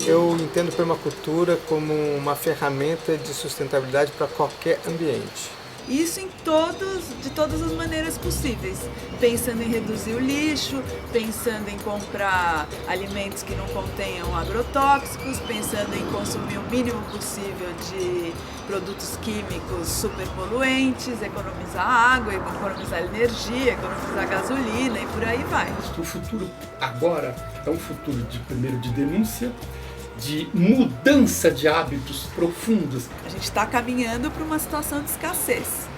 Eu entendo permacultura como uma ferramenta de sustentabilidade para qualquer ambiente. Isso de todas as maneiras possíveis, pensando em reduzir o lixo, pensando em comprar alimentos que não contenham agrotóxicos, pensando em consumir o mínimo possível de produtos químicos superpoluentes, economizar água, economizar energia, economizar gasolina e por aí vai. O futuro agora é um futuro primeiro de denúncia, de mudança de hábitos profundos. A gente está caminhando para uma situação de escassez.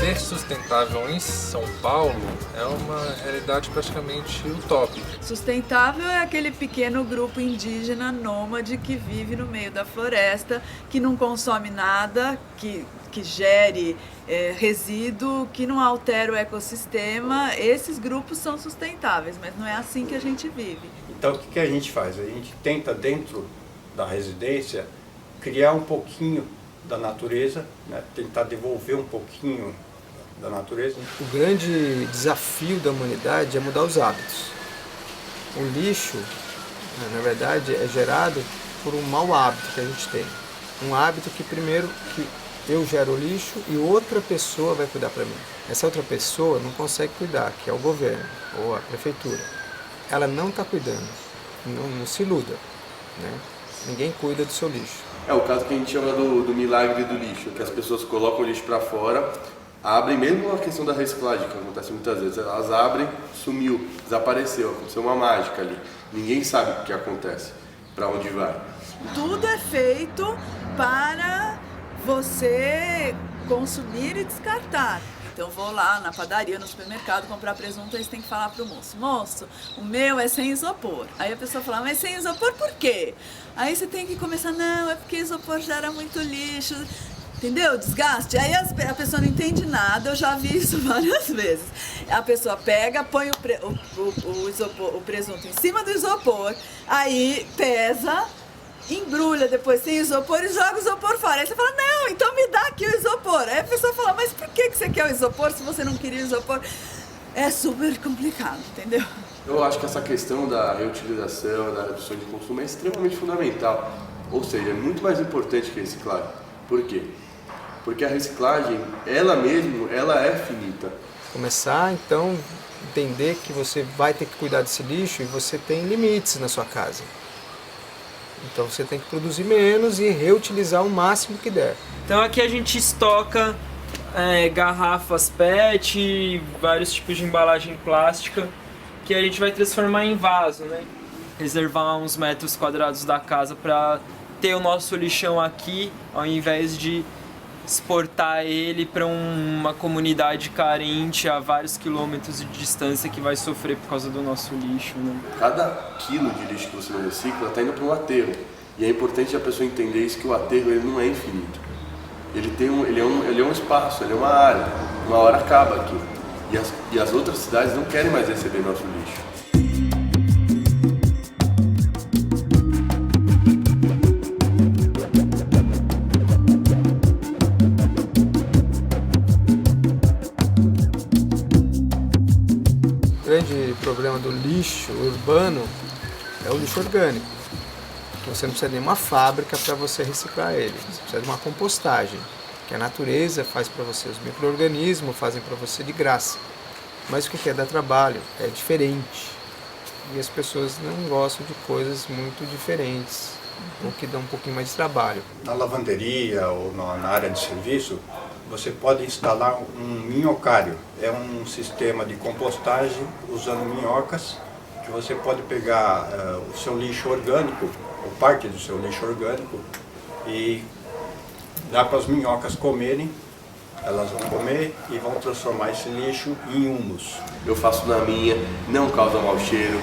Ser sustentável em São Paulo é uma realidade praticamente utópica. Sustentável é aquele pequeno grupo indígena nômade que vive no meio da floresta, que não consome nada, que gere resíduo, que não altera o ecossistema. Esses grupos são sustentáveis, mas não é assim que a gente vive. Então o que a gente faz? A gente tenta dentro da residência criar um pouquinho da natureza, né? Tentar devolver um pouquinho da natureza. O grande desafio da humanidade é mudar os hábitos. O lixo, na verdade, é gerado por um mau hábito que a gente tem. Um hábito que primeiro que eu gero o lixo e outra pessoa vai cuidar para mim. Essa outra pessoa não consegue cuidar, que é o governo ou a prefeitura. Ela não está cuidando, não se iluda, né? Ninguém cuida do seu lixo. É o caso que a gente chama do milagre do lixo, que as pessoas colocam o lixo para fora, abrem, mesmo a questão da reciclagem, que acontece muitas vezes, elas abrem, sumiu, desapareceu, aconteceu uma mágica ali. Ninguém sabe o que acontece, para onde vai. Tudo é feito para você consumir e descartar. Então vou lá na padaria, no supermercado, comprar presunto, aí você tem que falar pro moço: moço, o meu é sem isopor. Aí a pessoa fala: mas sem isopor por quê? Aí você tem que começar: não, é porque isopor gera muito lixo. Entendeu? Desgaste. Aí a pessoa não entende nada, eu já vi isso várias vezes. A pessoa pega, põe o presunto em cima do isopor, aí pesa, embrulha depois sem isopor e joga o isopor fora. Aí você fala: não, então me dá aqui o isopor. Aí a pessoa fala: mas por que você quer o isopor se você não queria o isopor? É super complicado, entendeu? Eu acho que essa questão da reutilização, da redução de consumo é extremamente fundamental. Ou seja, é muito mais importante que a reciclagem. Por quê? Porque a reciclagem, ela mesma, ela é finita. Começar, então, entender que você vai ter que cuidar desse lixo e você tem limites na sua casa. Então você tem que produzir menos e reutilizar o máximo que der. Então aqui a gente estoca garrafas PET, vários tipos de embalagem plástica, que a gente vai transformar em vaso, né? Reservar uns metros quadrados da casa para ter o nosso lixão aqui, ao invés de exportar ele para uma comunidade carente a vários quilômetros de distância que vai sofrer por causa do nosso lixo, né? Cada quilo de lixo que você não recicla está indo para um aterro. E é importante a pessoa entender isso, que o aterro ele não é infinito. Ele é um espaço, ele é uma área. Uma hora acaba aqui. E as outras cidades não querem mais receber nosso lixo. O grande problema do lixo urbano é o lixo orgânico. Você não precisa de nenhuma fábrica para você reciclar ele. Você precisa de uma compostagem, que a natureza faz para você. Os micro-organismos fazem para você de graça. Mas o que é? Dá trabalho, é diferente. E as pessoas não gostam de coisas muito diferentes, ou que dão um pouquinho mais de trabalho. Na lavanderia ou na área de serviço, você pode instalar um minhocário. É um sistema de compostagem usando minhocas, que você pode pegar o seu lixo orgânico, ou parte do seu lixo orgânico, e dar para as minhocas comerem Elas vão comer e vão transformar esse lixo em humus. Eu faço na minha, não causa mau cheiro,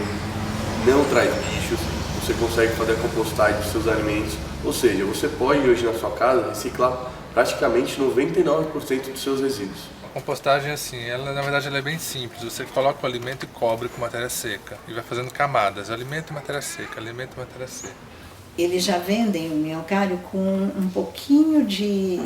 não traz bichos, você consegue fazer a compostagem dos seus alimentos. Ou seja, você pode hoje na sua casa reciclar praticamente 99% dos seus resíduos. A compostagem, assim, na verdade ela é bem simples. Você coloca o alimento e cobre com matéria seca e vai fazendo camadas, alimento e matéria seca, alimento e matéria seca. Eles já vendem o minhocário com um pouquinho de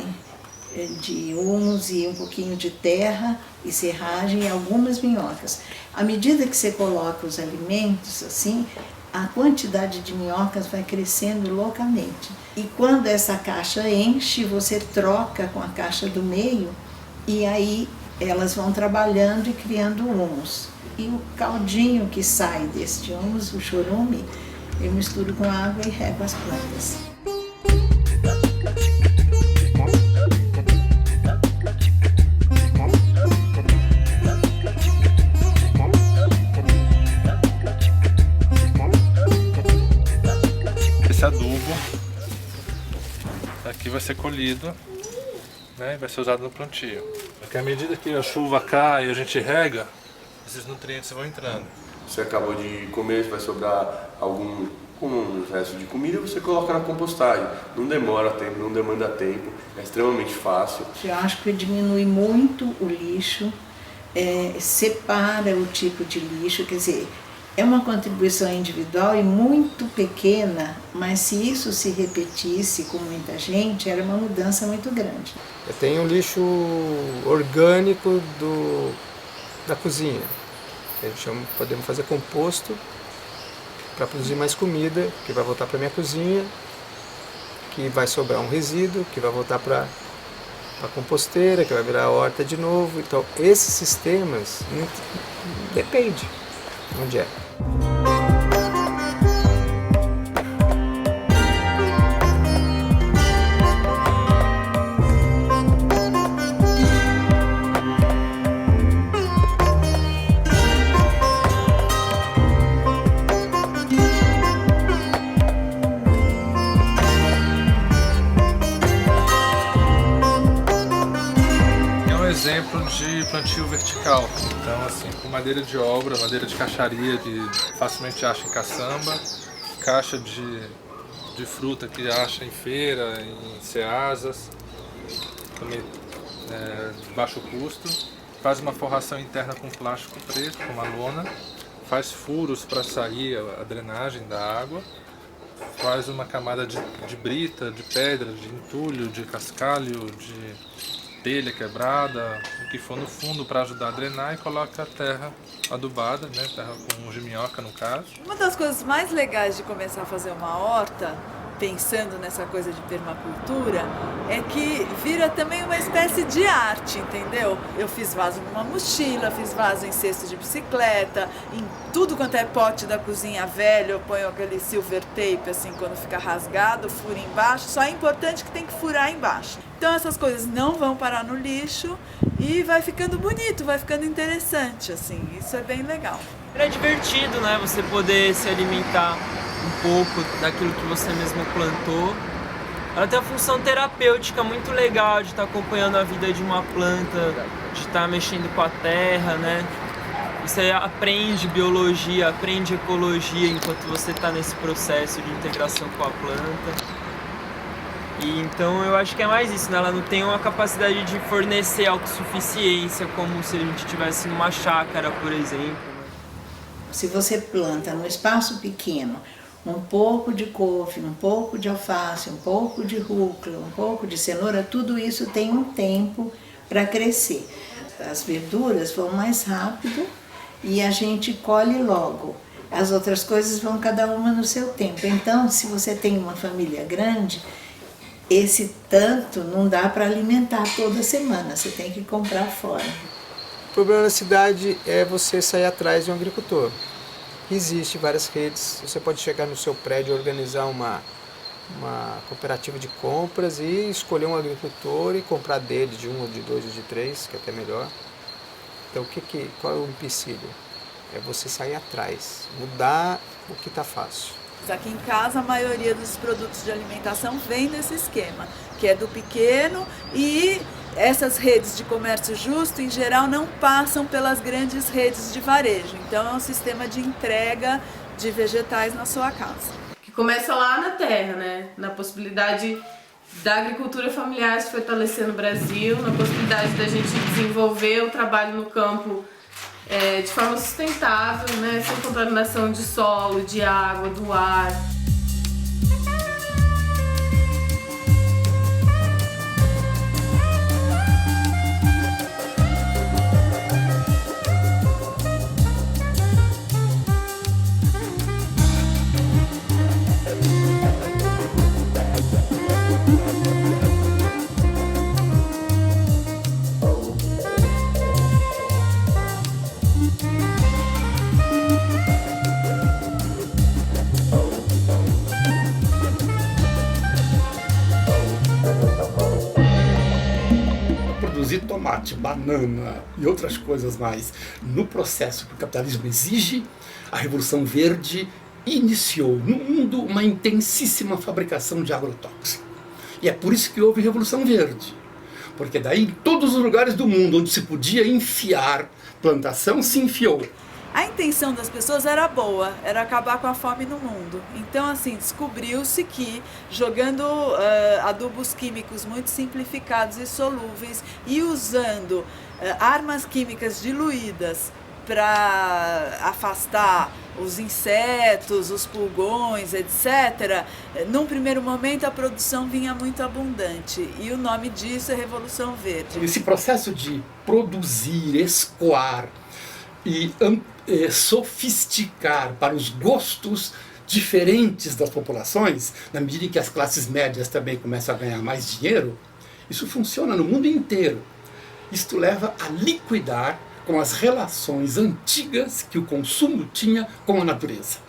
humus e um pouquinho de terra e serragem e algumas minhocas. À medida que você coloca os alimentos, assim, a quantidade de minhocas vai crescendo loucamente. E quando essa caixa enche, você troca com a caixa do meio e aí elas vão trabalhando e criando humus. E o caldinho que sai deste humus, o chorume, eu misturo com água e rego as plantas. Esse adubo aqui vai ser colhido, né, e vai ser usado no plantio. Porque à medida que a chuva cai e a gente rega, esses nutrientes vão entrando. Você acabou de comer, vai sobrar algum resto de comida, você coloca na compostagem. Não demora tempo, não demanda tempo, é extremamente fácil. Eu acho que diminui muito o lixo, separa o tipo de lixo, quer dizer, é uma contribuição individual e muito pequena, mas se isso se repetisse com muita gente, era uma mudança muito grande. Eu tenho o lixo orgânico da cozinha. A gente podemos fazer composto para produzir mais comida, que vai voltar para minha cozinha, que vai sobrar um resíduo, que vai voltar para a composteira, que vai virar horta de novo. Então, esses sistemas, depende onde é. Exemplo de plantio vertical. Então, assim, com madeira de obra, madeira de caixaria que facilmente acha em caçamba, caixa de fruta que acha em feira, em ceasas, também de baixo custo. Faz uma forração interna com plástico preto, com uma lona, faz furos para sair a drenagem da água, faz uma camada de brita, de pedra, de entulho, de cascalho, de telha quebrada, o que for no fundo para ajudar a drenar, e coloca a terra adubada, né, terra com de minhoca no caso. Uma das coisas mais legais de começar a fazer uma horta, pensando nessa coisa de permacultura, é que vira também uma espécie de arte, entendeu? Eu fiz vaso numa mochila, fiz vaso em cesto de bicicleta, em tudo quanto é pote da cozinha velho, eu ponho aquele silver tape, assim, quando fica rasgado, furo embaixo, só é importante que tem que furar embaixo. Então essas coisas não vão parar no lixo e vai ficando bonito, vai ficando interessante, assim, isso é bem legal. É divertido, né, você poder se alimentar um pouco daquilo que você mesmo plantou. Ela tem uma função terapêutica muito legal de estar acompanhando a vida de uma planta, de estar mexendo com a terra, né? Você aprende biologia, aprende ecologia enquanto você está nesse processo de integração com a planta. E então eu acho que é mais isso, né? Ela não tem uma capacidade de fornecer autossuficiência como se a gente estivesse numa chácara, por exemplo. Se você planta num espaço pequeno um pouco de couve, um pouco de alface, um pouco de rúcula, um pouco de cenoura, tudo isso tem um tempo para crescer. As verduras vão mais rápido e a gente colhe logo. As outras coisas vão cada uma no seu tempo. Então, se você tem uma família grande, esse tanto não dá para alimentar toda semana, você tem que comprar fora. O problema na cidade é você sair atrás de um agricultor. Existem várias redes, você pode chegar no seu prédio e organizar uma cooperativa de compras e escolher um agricultor e comprar dele de um, ou de dois, ou de três, que é até melhor. Então qual é o empecilho? É você sair atrás, mudar o que está fácil. Aqui em casa a maioria dos produtos de alimentação vem desse esquema, que é do pequeno e essas redes de comércio justo, em geral, não passam pelas grandes redes de varejo. Então, é um sistema de entrega de vegetais na sua casa. Que começa lá na terra, né? Na possibilidade da agricultura familiar se fortalecer no Brasil, na possibilidade da gente desenvolver o trabalho no campo de forma sustentável, né? Sem contaminação de solo, de água, do ar. Produzir tomate, banana e outras coisas mais no processo que o capitalismo exige, a Revolução Verde iniciou no mundo uma intensíssima fabricação de agrotóxico. E é por isso que houve Revolução Verde. Porque daí em todos os lugares do mundo onde se podia enfiar plantação, se enfiou. A intenção das pessoas era boa, era acabar com a fome no mundo. Então, assim, descobriu-se que jogando adubos químicos muito simplificados e solúveis e usando armas químicas diluídas para afastar os insetos, os pulgões, etc., num primeiro momento a produção vinha muito abundante. E o nome disso é Revolução Verde. Esse processo de produzir, escoar e sofisticar para os gostos diferentes das populações, na medida em que as classes médias também começam a ganhar mais dinheiro, isso funciona no mundo inteiro. Isto leva a liquidar com as relações antigas que o consumo tinha com a natureza.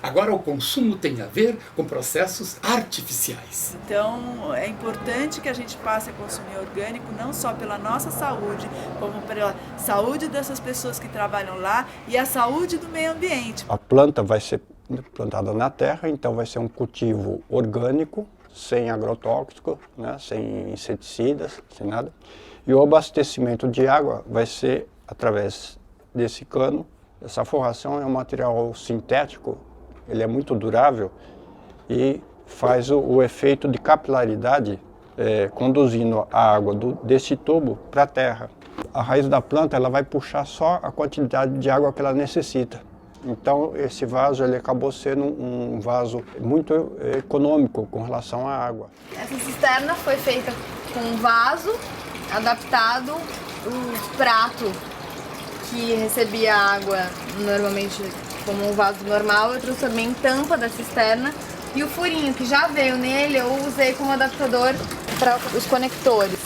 Agora o consumo tem a ver com processos artificiais. Então é importante que a gente passe a consumir orgânico não só pela nossa saúde, como pela saúde dessas pessoas que trabalham lá e a saúde do meio ambiente. A planta vai ser plantada na terra, então vai ser um cultivo orgânico, sem agrotóxico, né, sem inseticidas, sem nada. E o abastecimento de água vai ser através desse cano. Essa forração é um material sintético, ele é muito durável e faz o efeito de capilaridade, conduzindo a água desse tubo para a terra. A raiz da planta ela vai puxar só a quantidade de água que ela necessita. Então esse vaso ele acabou sendo um vaso muito econômico com relação à água. Essa cisterna foi feita com um vaso adaptado, o prato que recebia água normalmente como um vaso normal, eu transformei em tampa da cisterna e o furinho que já veio nele eu usei como adaptador para os conectores.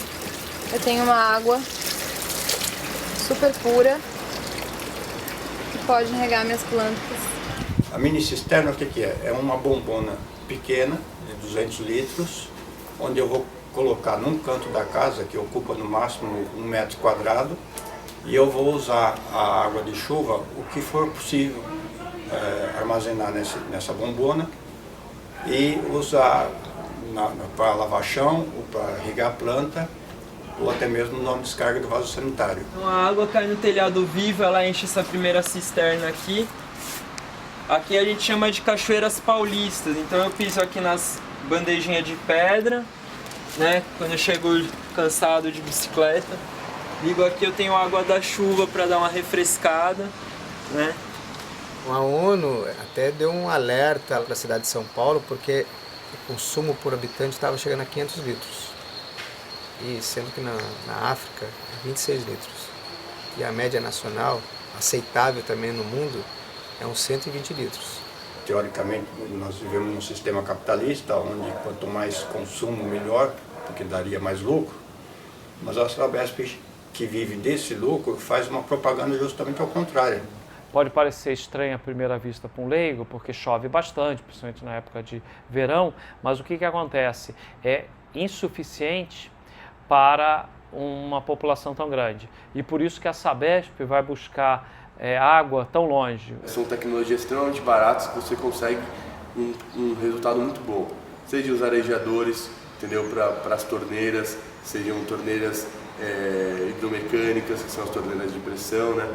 Eu tenho uma água super pura que pode regar minhas plantas. A mini cisterna o que é? É uma bombona pequena de 200 litros, onde eu vou colocar num canto da casa que ocupa no máximo 1 metro quadrado e eu vou usar a água de chuva o que for possível. Armazenar nessa bombona e usar para lavar chão, ou para irrigar a planta, ou até mesmo na descarga do vaso sanitário. Então a água cai no telhado vivo, ela enche essa primeira cisterna aqui. Aqui a gente chama de cachoeiras paulistas, então eu piso aqui nas bandejinhas de pedra, né? Quando eu chego cansado de bicicleta, ligo aqui, eu tenho água da chuva para dar uma refrescada, né? A ONU até deu um alerta para a cidade de São Paulo porque o consumo por habitante estava chegando a 500 litros. E sendo que na África, 26 litros. E a média nacional, aceitável também no mundo, é uns 120 litros. Teoricamente, nós vivemos num sistema capitalista, onde quanto mais consumo, melhor, porque daria mais lucro. Mas a Sabesp, que vive desse lucro, faz uma propaganda justamente ao contrário. Pode parecer estranho à primeira vista para um leigo, porque chove bastante, principalmente na época de verão, mas o que acontece? É insuficiente para uma população tão grande. E por isso que a Sabesp vai buscar água tão longe. São tecnologias extremamente baratas que você consegue um resultado muito bom. Seja os arejadores, entendeu? Para as torneiras, seriam torneiras hidromecânicas, que são as torneiras de pressão, né?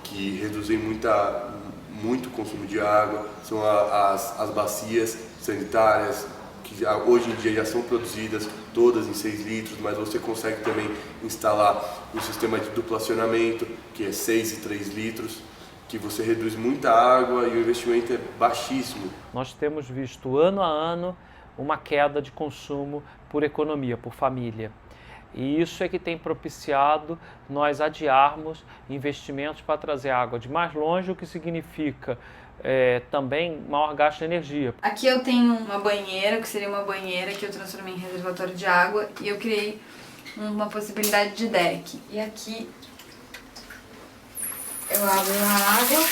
Que reduzem muito o consumo de água, são as bacias sanitárias, que hoje em dia já são produzidas todas em 6 litros, mas você consegue também instalar um sistema de duplo acionamento, que é 6 e 3 litros, que você reduz muita água e o investimento é baixíssimo. Nós temos visto ano a ano uma queda de consumo por economia, por família. E isso é que tem propiciado nós adiarmos investimentos para trazer água de mais longe, o que significa também maior gasto de energia. Aqui eu tenho uma banheira, que seria uma banheira que eu transformei em reservatório de água, e eu criei uma possibilidade de deck. E aqui eu abro a água,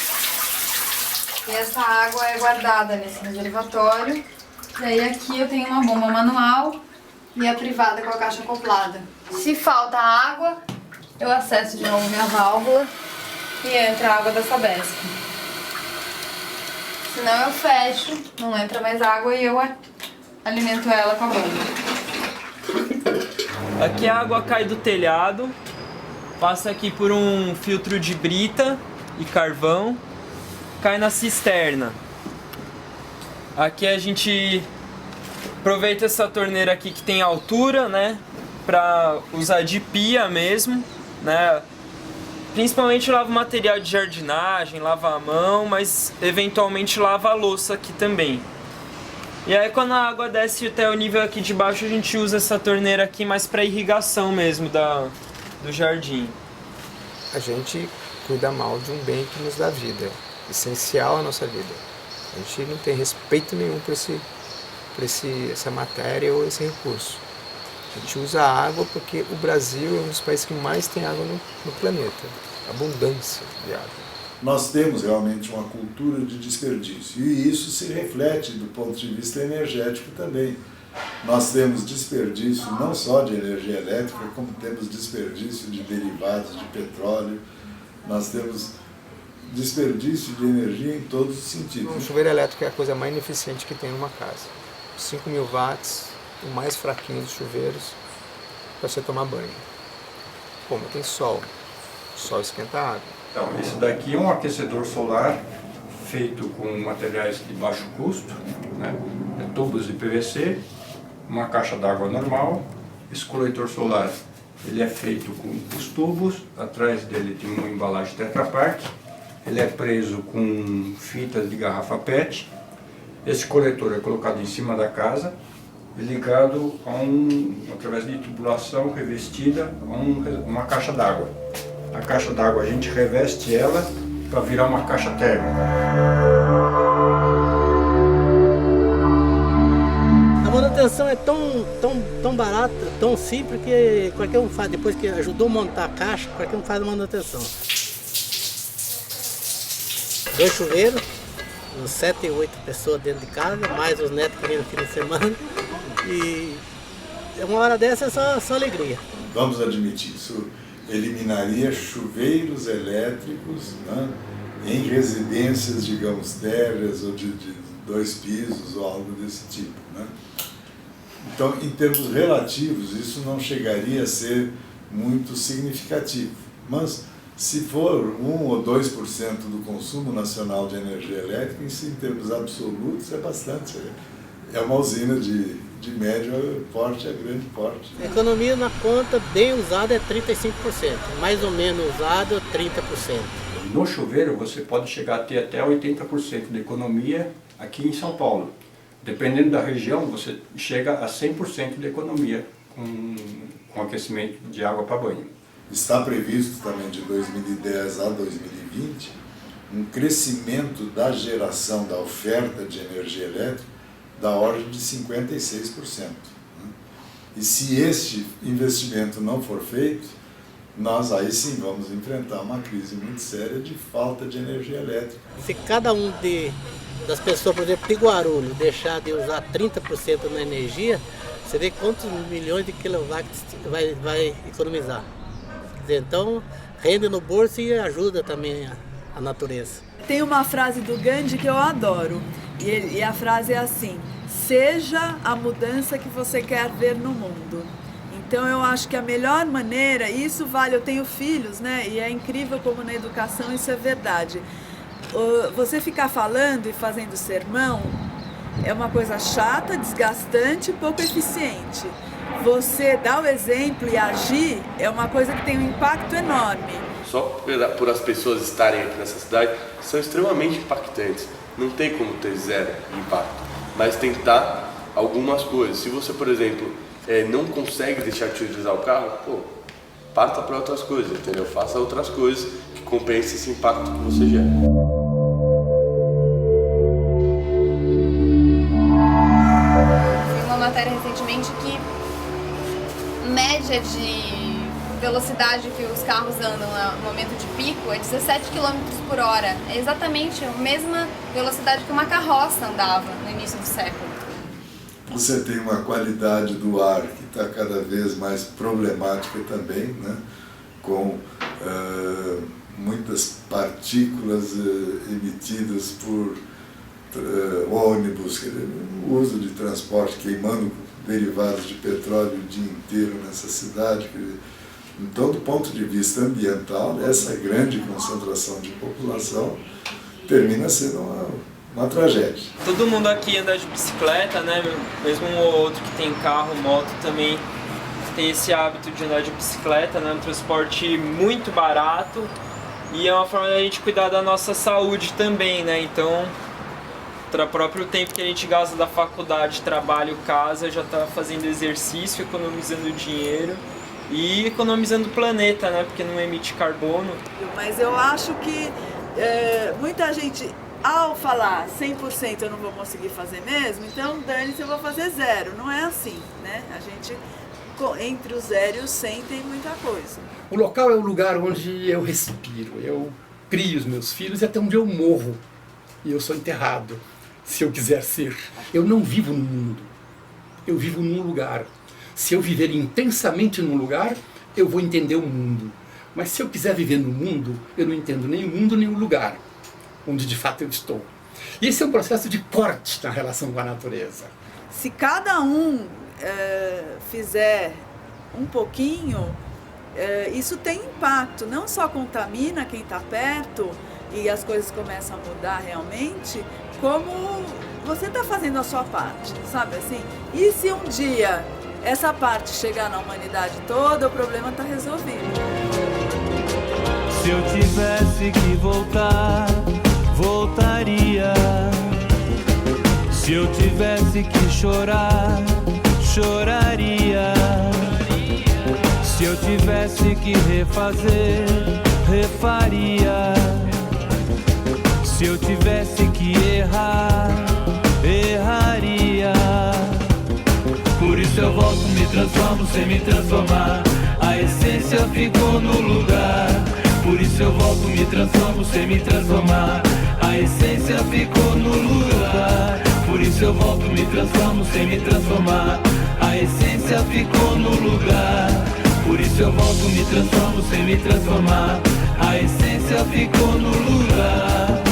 e essa água é guardada nesse reservatório. E aí aqui eu tenho uma bomba manual e a privada com a caixa acoplada. Se falta água, eu acesso de novo minha válvula e entra a água da Sabesp. Senão eu fecho, não entra mais água e eu alimento ela com a bomba. Aqui a água cai do telhado, passa aqui por um filtro de brita e carvão, cai na cisterna. Aqui a gente aproveita essa torneira aqui que tem altura, né, para usar de pia mesmo, né. Principalmente lava material de jardinagem, lava a mão, mas eventualmente lava a louça aqui também. E aí quando a água desce até o nível aqui de baixo, a gente usa essa torneira aqui mais para irrigação mesmo do jardim. A gente cuida mal de um bem que nos dá vida, essencial à nossa vida. A gente não tem respeito nenhum por essa matéria ou esse recurso. A gente usa a água porque o Brasil é um dos países que mais tem água no planeta. Abundância de água. Nós temos realmente uma cultura de desperdício e isso se reflete do ponto de vista energético também. Nós temos desperdício não só de energia elétrica, como temos desperdício de derivados de petróleo, nós temos desperdício de energia em todos os sentidos. O chuveiro elétrico é a coisa mais ineficiente que tem numa casa. 5.000 watts, o mais fraquinho dos chuveiros, para você tomar banho. Como tem sol, o sol esquenta a água. Então, esse daqui é um aquecedor solar feito com materiais de baixo custo, né? Tubos de PVC, uma caixa d'água normal. Esse coletor solar ele é feito com os tubos, atrás dele tem uma embalagem Tetra Pak, ele é preso com fitas de garrafa PET. Esse coletor é colocado em cima da casa e ligado através de tubulação revestida a uma caixa d'água. A caixa d'água a gente reveste ela para virar uma caixa térmica. A manutenção é tão barata, tão simples que qualquer um faz. Depois que ajudou a montar a caixa, qualquer um faz a manutenção. 2 chuveiros, uns 7 ou 8 pessoas dentro de casa, mais os netos que vêm no fim de semana. E uma hora dessa é só alegria. Vamos admitir, isso eliminaria chuveiros elétricos, né, em residências, digamos, térreas ou de 2 pisos ou algo desse tipo, né? Então, em termos relativos, isso não chegaria a ser muito significativo. Mas, se for 1 ou 2% do consumo nacional de energia elétrica, isso em termos absolutos é bastante. É uma usina de médio porte a grande porte. A economia na conta bem usada é 35%, mais ou menos usado 30%. No chuveiro você pode chegar a ter até 80% de economia aqui em São Paulo. Dependendo da região, você chega a 100% de economia com aquecimento de água para banho. Está previsto também de 2010 a 2020 um crescimento da geração da oferta de energia elétrica da ordem de 56%. E se este investimento não for feito, nós aí sim vamos enfrentar uma crise muito séria de falta de energia elétrica. Se cada das pessoas, por exemplo, de Guarulhos, deixar de usar 30% na energia, você vê quantos milhões de quilowatts vai economizar. Quer dizer, então, rende no bolso e ajuda também a natureza. Tem uma frase do Gandhi que eu adoro, e a frase é assim: seja a mudança que você quer ver no mundo. Então eu acho que a melhor maneira, e isso vale, eu tenho filhos, né? E é incrível como na educação isso é verdade. Você ficar falando e fazendo sermão é uma coisa chata, desgastante e pouco eficiente. Você dar o exemplo e agir é uma coisa que tem um impacto enorme. Só por as pessoas estarem aqui nessa cidade, são extremamente impactantes. Não tem como ter zero impacto, mas tentar algumas coisas. Se você, por exemplo, não consegue deixar de utilizar o carro, parta para outras coisas, entendeu? Faça outras coisas que compensem esse impacto que você gera. Vi uma matéria recentemente que média de velocidade que os carros andam no momento de pico é 17 km por hora. É exatamente a mesma velocidade que uma carroça andava no início do século. Você tem uma qualidade do ar que está cada vez mais problemática também, né? Com muitas partículas emitidas por ônibus, o uso de transporte queimando derivados de petróleo o dia inteiro nessa cidade. Então, do ponto de vista ambiental, essa grande concentração de população termina sendo uma tragédia. Todo mundo aqui anda de bicicleta, né? Mesmo um ou outro que tem carro, moto também tem esse hábito de andar de bicicleta, né? Um transporte muito barato e é uma forma da gente cuidar da nossa saúde também, né? Então, o próprio tempo que a gente gasta da faculdade, trabalho, casa, já está fazendo exercício, economizando dinheiro e economizando o planeta, né? Porque não emite carbono. Mas eu acho que muita gente, ao falar 100% eu não vou conseguir fazer mesmo, então dane-se, eu vou fazer zero. Não é assim, né? A gente, entre o 0 e o 100, tem muita coisa. O local é o lugar onde eu respiro, eu crio os meus filhos e até onde eu morro. E eu sou enterrado, se eu quiser ser. Eu não vivo no mundo, eu vivo num lugar. Se eu viver intensamente num lugar, eu vou entender o mundo. Mas se eu quiser viver no mundo, eu não entendo nem o mundo nem o lugar onde de fato eu estou. E esse é um processo de corte na relação com a natureza. Se cada um fizer um pouquinho, isso tem impacto. Não só contamina quem está perto e as coisas começam a mudar realmente, como você está fazendo a sua parte, sabe assim? E se um dia essa parte chegar na humanidade toda, o problema está resolvido. Se eu tivesse que voltar, voltaria. Se eu tivesse que chorar, choraria. Se eu tivesse que refazer, refaria. Se eu tivesse que errar, erraria. Por isso eu volto, me transformo sem me transformar. A essência ficou no lugar. Por isso eu volto, me transformo sem me transformar. A essência ficou no lugar. Por isso eu volto, me transformo sem me transformar. A essência ficou no lugar. Por isso eu volto, me transformo sem me transformar. A essência ficou no lugar.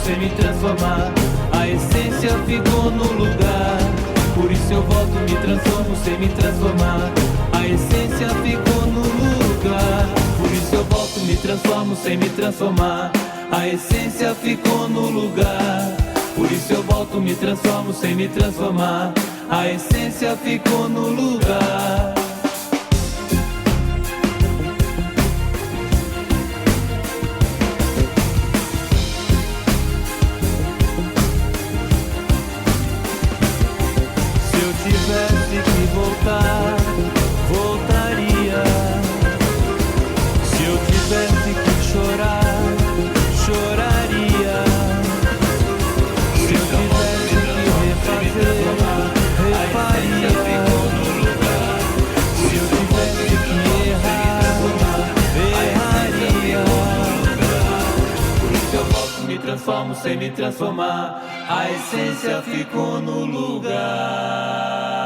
Sem me transformar, a essência ficou no lugar. Por isso eu volto, me transformo sem me transformar. A essência ficou no lugar. Por isso eu volto, me transformo sem me transformar. A essência ficou no lugar. Por isso eu volto, me transformo sem me transformar. A essência ficou no lugar. Voltaria. Se eu tivesse que chorar, choraria. me transformo sem me transformar, a essência ficou no lugar.